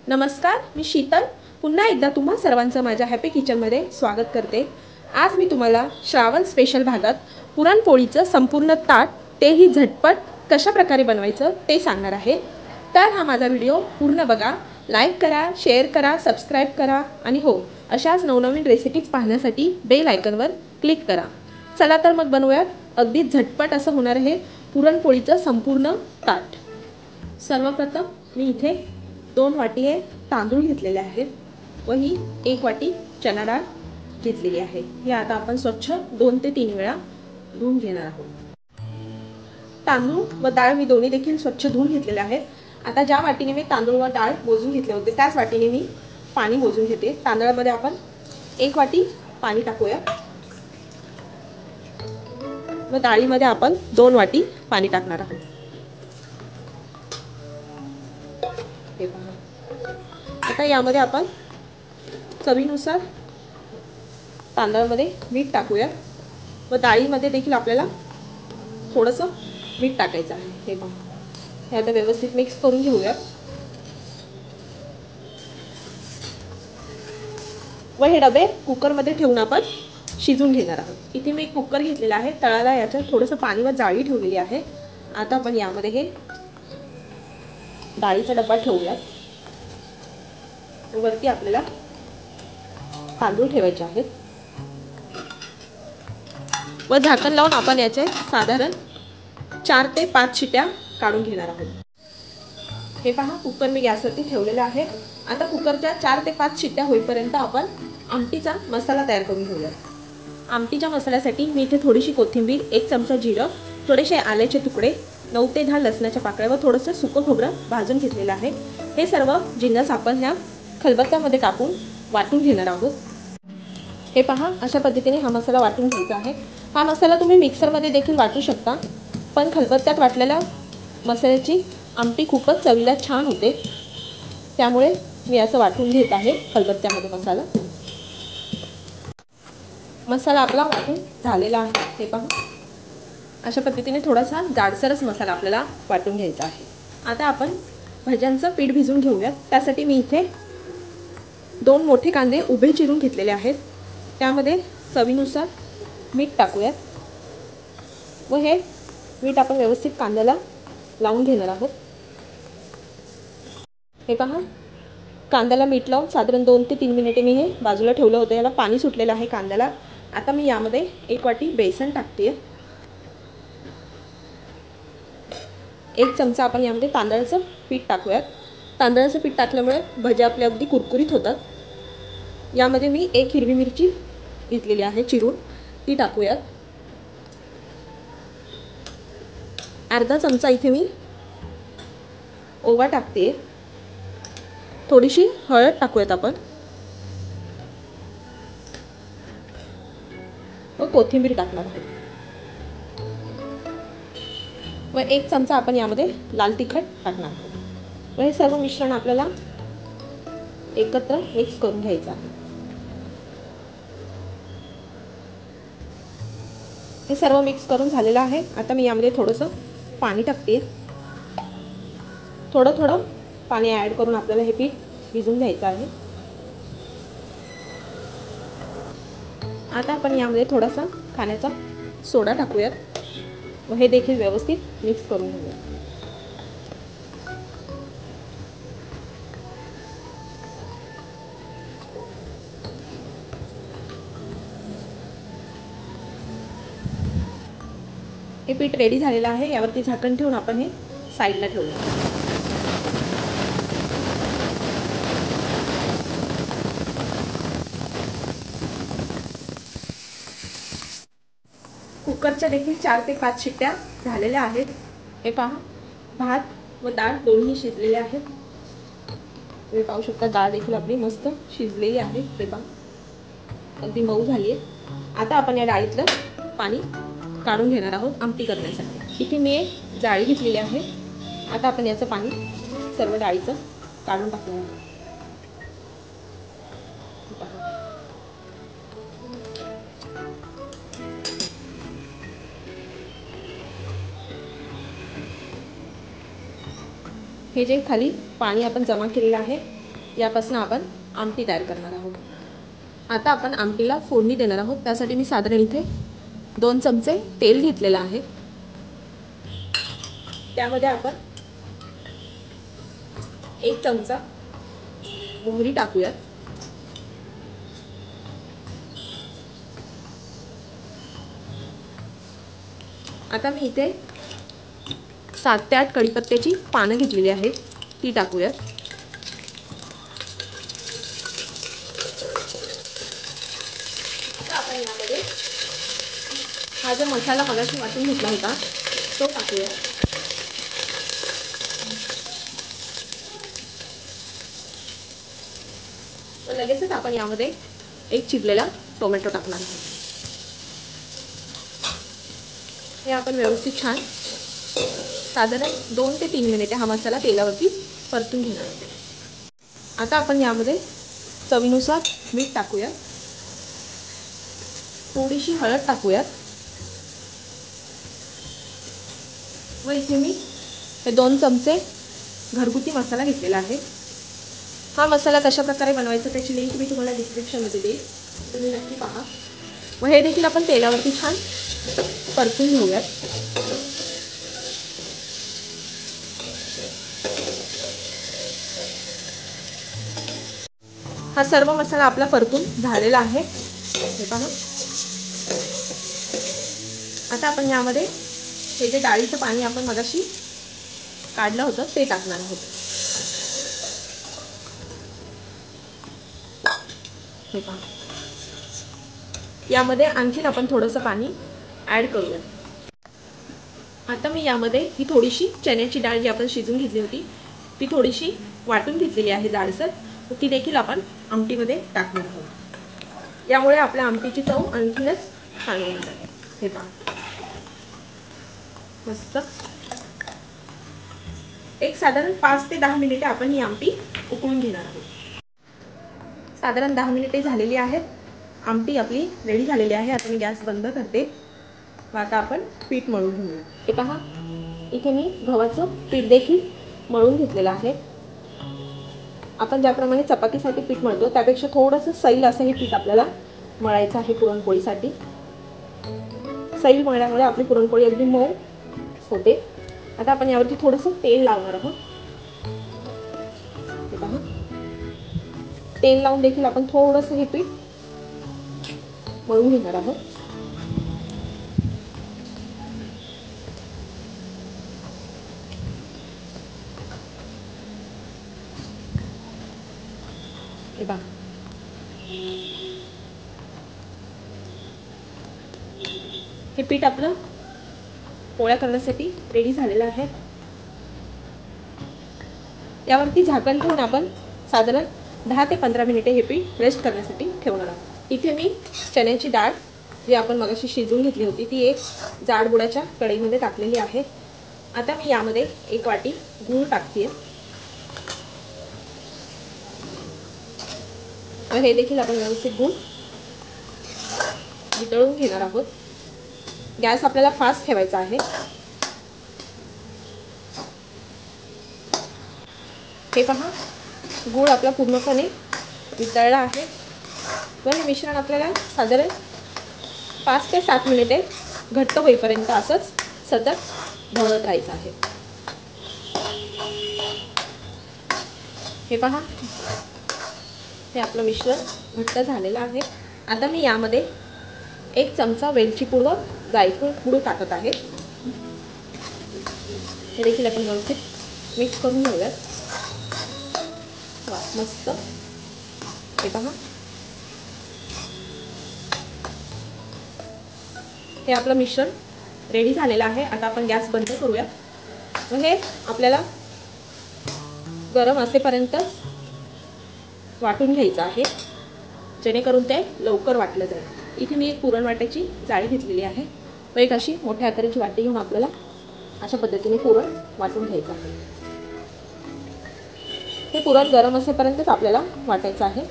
नमस्कार, मी शीतल पुन्हा एकदा तुम्हा सर्वांचं माझ्या हॅपी किचनमध्ये स्वागत करते। आज मी तुम्हाला श्रावण स्पेशल भागात पुरणपोळीचं संपूर्ण ताट तेही झटपट कशा प्रकारे बनवायचं ते सांगणार आहे। तर हा माझा व्हिडिओ पूर्ण बघा, लाईक करा, शेअर करा, सबस्क्राईब करा आणि हो, अशाच नवनवीन रेसिपीज पाहण्यासाठी बेल आयकॉनवर क्लिक करा। चला तर मग बनवूयात अगदी झटपट असं होणार आहे पुरणपोळीचं संपूर्ण ताट। सर्वप्रथम मी इथे 2 वाटी तांदूळ घेतलेले आहेत व ही 1 वाटी चणा डाळ घेतलेली आहे। हे आता आपण स्वच्छ 2 ते 3 वेळा धुवून घेणार आहोत। तांदूळ व डाळ मी दोन्ही देखील स्वच्छ धुवून घेतलेले आहेत। आता ज्या वाटीने मी तांदूळ व डाळ मोजून घेतले होते त्याच वाटीने मी पाणी मोजून घेते। तांदळामध्ये आपण 1 वाटी पाणी टाकूया व डाळीमध्ये आपण 2 वाटी पाणी टाकणार आहोत। आता यामध्ये आपण चवीनुसार तांदळामध्ये मीठ टाकूया व डाळीमध्ये देखील आपल्याला थोडंसं मीठ टाकायचं आहे। हे पहा, हे आता व्यवस्थित मिक्स करून घेऊया व हे डबे कुकरमध्ये ठेवून आपण शिजवून घेणार आहोत। इथे मी एक कुकर घेतलेला आहे, तळाला याच्यात थोडंसं पाणी व जाळी ठेवलेली आहे। आता आपण यामध्ये हे डाळीचा डबा ठेवूया, वरती आपल्याला तांदूळ ठेवायचे आहेत व झाकण लावून आपण याचे साधारण 4 ते 5 शिट्या काढून घेणार आहोत। हे पहा, कुकर मी गॅसवरती ठेवलेला आहे। आता कुकरच्या 4 ते 5 शिट्या होईपर्यंत आपण आमटीचा मसाला तयार करून घेऊया। आमटीच्या मसाल्यासाठी मी इथे थोडीशी कोथिंबीर, 1 चमचा जिरं, थोडेसे आल्याचे तुकडे, 9 ते 10 लसणाच्या पाकळ्या व थोडंसं सुकं खोबरं भाजून घेतलेलं आहे। हे सर्व जिन्नस आपण ह्या खलबत्त्यामध्ये टाकून वाटून घेणार आहोत। हे पहा, अशा पद्धतीने हा मसाला वाटून घ्यायचा आहे। हा मसाला तुम्ही मिक्सरमध्ये देखील वाटू शकता, पण खलबत्त्यात वाटलेल्या मसाल्याची आमटी खूपच चवीला छान होते, त्यामुळे मी असं वाटून घेत आहे खलबत्त्यामध्ये मसाला। मसाला आपला वाटून झालेला आहे। हे पहा, अशा पद्धतीने थोडासा जाडसरच मसाला आपल्याला वाटून घ्यायचा आहे। आता आपण भज्यांचं पीठ भिजवून घेऊयात। त्यासाठी मी इथे 2 मोठे कांदे उभे चिरून घेतलेले आहेत। त्यामध्ये चवीनुसार मीठ टाकूयात व हे मीठ आपण व्यवस्थित कांद्याला लावून घेणार आहोत। हे पहा, कांद्याला मीठ लावून साधारण 2 ते 3 मिनिटे मी हे बाजूला ठेवलं होतं। याला पाणी सुटलेलं आहे कांद्याला। आता मी यामध्ये 1 वाटी बेसन टाकते। 1 चमचा आपण यामध्ये तांदळाचं पीठ टाकूयात। तांदळाचं पीठ टाकल्यामुळे भजी आपले अगदी कुरकुरीत होतात। यामध्ये मी 1 हिरवी मिरची घेतलेली आहे चिरून, ती टाकूयात। अर्धा चमचा इथे मी ओवा टाकते। थोडीशी हळद टाकूयात आपण व कोथिंबीर टाकणार आहोत व 1 चमचा आपण यामध्ये लाल तिखट टाकणार आहोत व हे सर्व मिश्रण आपल्याला एकत्र मिक्स करून घ्यायचं आहे। हे सर्व मिक्स करून झालेलं आहे। आता मी यामध्ये थोडंसं पाणी टाकते। थोडं थोडं पाणी ॲड करून आपल्याला हे पीठ भिजवून घ्यायचं आहे। आता आपण यामध्ये थोडासा खाण्याचा सोडा टाकूयात व हे देखील व्यवस्थित मिक्स करून घेऊया। हे पीठ रेडी झालेलं आहे। यावरती झाकण ठेवून आपण हे साईडला ठेवूया। कुकरच्या देखील 4 ते 5 शिट्ट्या झालेल्या आहेत। हे पहा, भात व डाळ दोन्ही शिजलेले आहेत। तुम्ही पाहू शकता डाळ देखील आपली मस्त शिजलेली आहे। हे पहा, अगदी मऊ झाली आहे। आता आपण या डाळीतलं पाणी काढून घेणार आहोत आमटी करण्यासाठी। इथे मी एक जाळी घेतलेली आहे। आता आपण याचं पाणी सर्व डाळीचं काढून टाकूया। हे जे खाली पाणी आपण जमा केलेलं आहे यापासून आपण आमटी तयार करणार आहोत. आता आपण आमटीला फोडणी देणार आहोत. त्यासाठी मी साधारण इथे 2 चमचे तेल घेतलेलं आहे. त्यामध्ये आपण 1 चमचा मोहरी टाकूयात. आता मी इथे 7 ते 8 कढीपत्त्याची पानं घेतलेली आहेत, ती टाकूयात. आता आपण यामध्ये हा जो मसाला मगाशी वाटून घेतला होता तो टाकूया. लगेचच आपण यामध्ये 1 चिरलेला टोमॅटो टाकणार आहोत. हे आपण व्यवस्थित छान साधारण 2 ते 3 मिनिटे हा मसाला तेलावरती परतून घेणार आहोत. आता आपण यामध्ये चवीनुसार मीठ टाकूया. थोडीशी हळद टाकूयात. व इथे मी हे 2 चमचे घरगुती मसाला घेतलेला आहे. हा मसाला कशा प्रकारे बनवायचा त्याची लिंक मी तुम्हाला डिस्क्रिप्शनमध्ये देईन, तुम्ही नक्की पहा. व हे देखील आपण तेलावरती छान परतून घेऊयात. हा सर्व मसाला आपला परतून झालेला आहे, हे पहा. आता आपण यामध्ये हे जे डाळीचं पाणी आपण मगाशी काढलं होतं ते टाकणार आहोत. हे पहा. यामध्ये आणखीन आपण थोडंसं पाणी ॲड करूया. आता मी यामध्ये ही थोडीशी चण्याची डाळ जी आपण शिजवून घेतली होती ती थोडीशी वाटून घेतलेली आहे जाडसर, ती देखील आपण आमटीमध्ये टाकणार आहोत. यामुळे आपल्या आमटीची चव आणखीनच छान होणार आहे. हे पहा. मस्त एक साधारण 5 ते 10 मिनिटे आपण ही आमटी उकळून घेणार आहोत. साधारण 10 मिनिटे झालेली आहेत. आमटी आपली रेडी झालेली आहे. आता मी गॅस बंद करते. आता आपण पीठ मळून घेऊया. हे पहा, इथे मी गव्हाचं पीठ देखील मळून घेतलेलं आहे. आपण ज्याप्रमाणे चपातीसाठी पीठ मळतो त्यापेक्षा थोडंसं सैल असं हे पीठ आपल्याला मळायचं आहे पुरणपोळीसाठी. सैल मळल्यामुळे आपली पुरणपोळी अगदी मऊ होते. आता आपण यावरती थोडंसं तेल लावणार आहोत. हे पहा, तेल लावून देखील आपण थोडंसं हे पीठ मळून घेणार आहोत. हे पहा, हे पीठ आपलं पोळ्या करण्यासाठी रेडी झालेलं आहे. यावरती झाकण ठेवून आपण साधारण 10 ते 15 मिनिटे हे पीठ रेस्ट करण्यासाठी ठेवणार आहोत. इथे मी चण्याची डाळ जी आपण मगाशी शिजवून घेतली होती ती एक जाड बुडाच्या कढईमध्ये टाकलेली आहे. आता मी यामध्ये 1 वाटी गूळ टाकते. हे देखील आपण व्यवस्थित गूळ वितळून घेणार आहोत. गॅस आपल्याला फास्ट ठेवायचा आहे. हे पहा, गूळ आपला पूर्णपणे वितळला आहे. व हे मिश्रण आपल्याला साधारण 5 ते 7 मिनिटे घट्ट होईपर्यंत असंच सतत ढवळत राहायचं आहे. हे पहा, हे आपलं मिश्रण घट्ट झालेलं आहे. आता मी यामध्ये 1 चमचा वेलची पूड व जायफळ पूड टाकत आहे. हे देखील आपण व्यवस्थित मिक्स करून घेऊयात. मस्त. हे पहा, हे आपलं मिश्रण रेडी झालेलं आहे. आता आपण गॅस बंद करूया. व हे आपल्याला गरम असेपर्यंत वाटून घ्यायचं आहे, जेणेकरून ते लवकर वाटलं जाईल. इथे मी एक पुरण वाटायची जाळी घेतलेली आहे व एक अशी मोठ्या आकाराची वाटी घेऊन आपल्याला अशा पद्धतीने पुरण वाटून घ्यायचं आहे. हे पुरण गरम असेपर्यंतच आपल्याला वाटायचं आहे.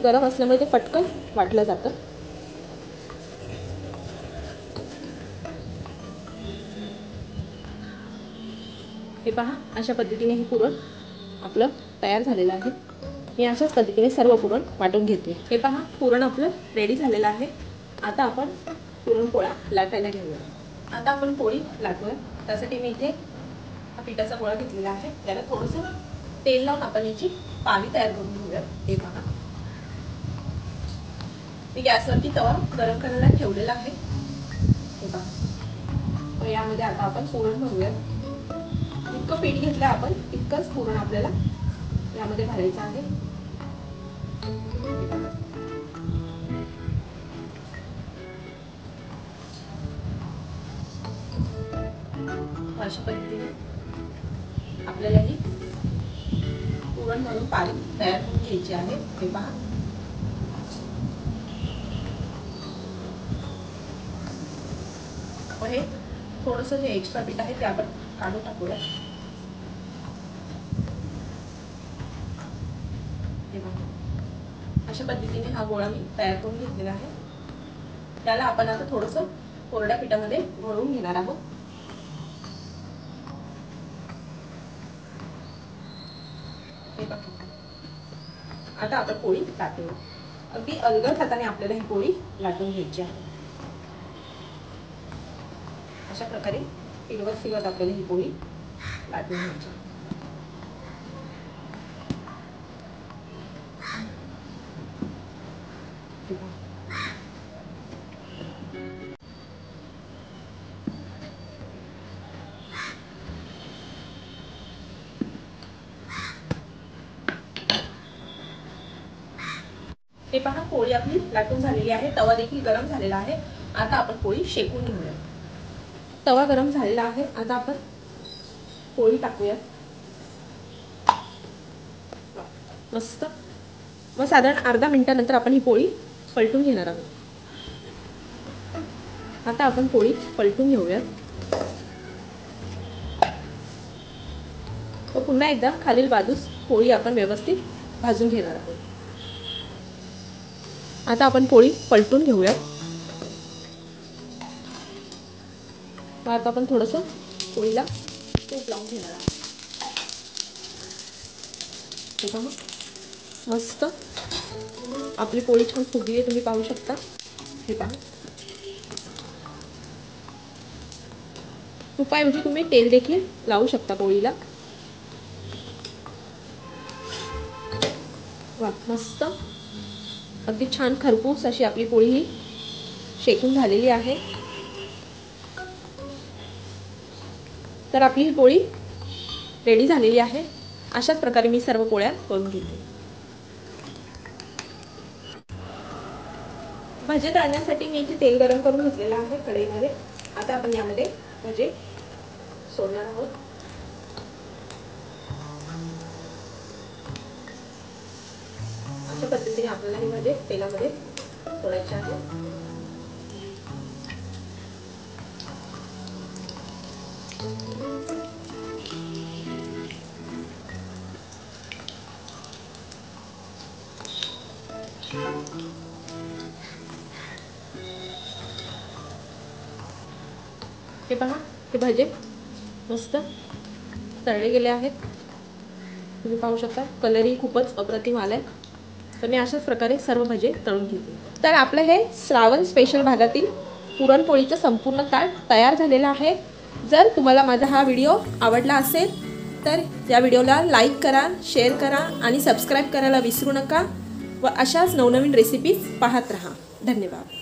गरम असल्यामुळे ते पटकन वाटलं जातं. हे पहा, अशा पद्धतीने हे पुरण आपलं तयार झालेलं आहे. मी अशाच पद्धतीने सर्व पुरण वाटून घेते. हे पहा, पुरण आपलं रेडी झालेलं आहे. आता आपण पुरणपोळ्या लाटायला घेऊया. आता आपण पोळी लाटूया. त्यासाठी मी इथे हा पिठाचा गोळा घेतलेला आहे. त्याला थोडंसं तेल लावून आपण याची पावी तयार करून घेऊया. हे पहा, मी गॅसवरती तवा गरम करायला ठेवलेला आहे. हे पहा, यामध्ये आता आपण पुरण भरूया. इतकं पीठ घेतलं आपण इतकंच पुरण आपल्याला यामध्ये भरायचं आहे. अशा पद्धतीने आपल्याला ही पुरण भरून पारी तयार करून घ्यायची आहे. हे पहा, हे थोडंसं जे एक्स्ट्रा पीठ आहे ते आपण काढून टाकूया. अशा पद्धतीने हा गोळा मी तयार करून घेतलेला आहे. त्याला आपण आता थोडंसं कोरड्या पिठामध्ये भरून घेणार आहोत. आता आपण पोळी लाटूया. अगदी अलगद हाताने आपल्याला ही पोळी लाटून घ्यायची आहे. अशा प्रकारे फिरवत आपल्याला ही पोळी लाटून घ्यायची आहे. हे पहा, पोळी आपली लाटून झालेली आहे. तवा देखील गरम झालेला आहे. आता आपण पोळी शेकून घेऊया. तवा गरम झालेला आहे. आता आपण पोळी टाकूया. मस्त. मग साधारण अर्धा मिनिटानंतर आपण ही पोळी पलटून घेणार आहोत. आता आपण पोळी पलटून घेऊया. पुन्हा एकदा खालील बाजूस पोळी आपण व्यवस्थित भाजून घेणार आहोत. आता आपण पोळी पलटून घेऊया. आता आपण थोडंसं पोळीला तूप लावून घेणार आहोत. मस्त आपली पोळी छान फुगली आहे, तुम्ही पाहू शकता. हे पहा, तुपाऐवजी तुम्ही तेल देखील लावू शकता पोळीला. वा, मस्त अगदी छान खरपूस अशी आपली पोळी ही शेकून झालेली आहे. तर आपली ही पोळी रेडी झालेली आहे. अशाच प्रकारे मी सर्व पोळ्या करून घेते. भजे तळण्यासाठी मी इथे तेल गरम करून घेतलेलं आहे कढईमध्ये. आता आपण यामध्ये भजे सोडणार आहोत. अशा पद्धतीने आपल्याला हे भजे तेलामध्ये सोडायचे आहे. हे पहा, हे भजे मस्त तळले गेले आहेत. तुम्ही पाहू शकता कलरही खूपच अप्रतिम आलाय. तर मी अशाच प्रकारे सर्व भजे तळून घेते. तर आपलं हे श्रावण स्पेशल भागातील पुरणपोळीचं संपूर्ण ताट तयार झालेलं आहे. जर तुम्हाला माझा हा व्हिडिओ आवडला असेल तर या व्हिडिओला लाईक करा, शेअर करा आणि सबस्क्राईब करायला विसरू नका. व अशाच नवनवीन रेसिपीज पाहत राहा. धन्यवाद.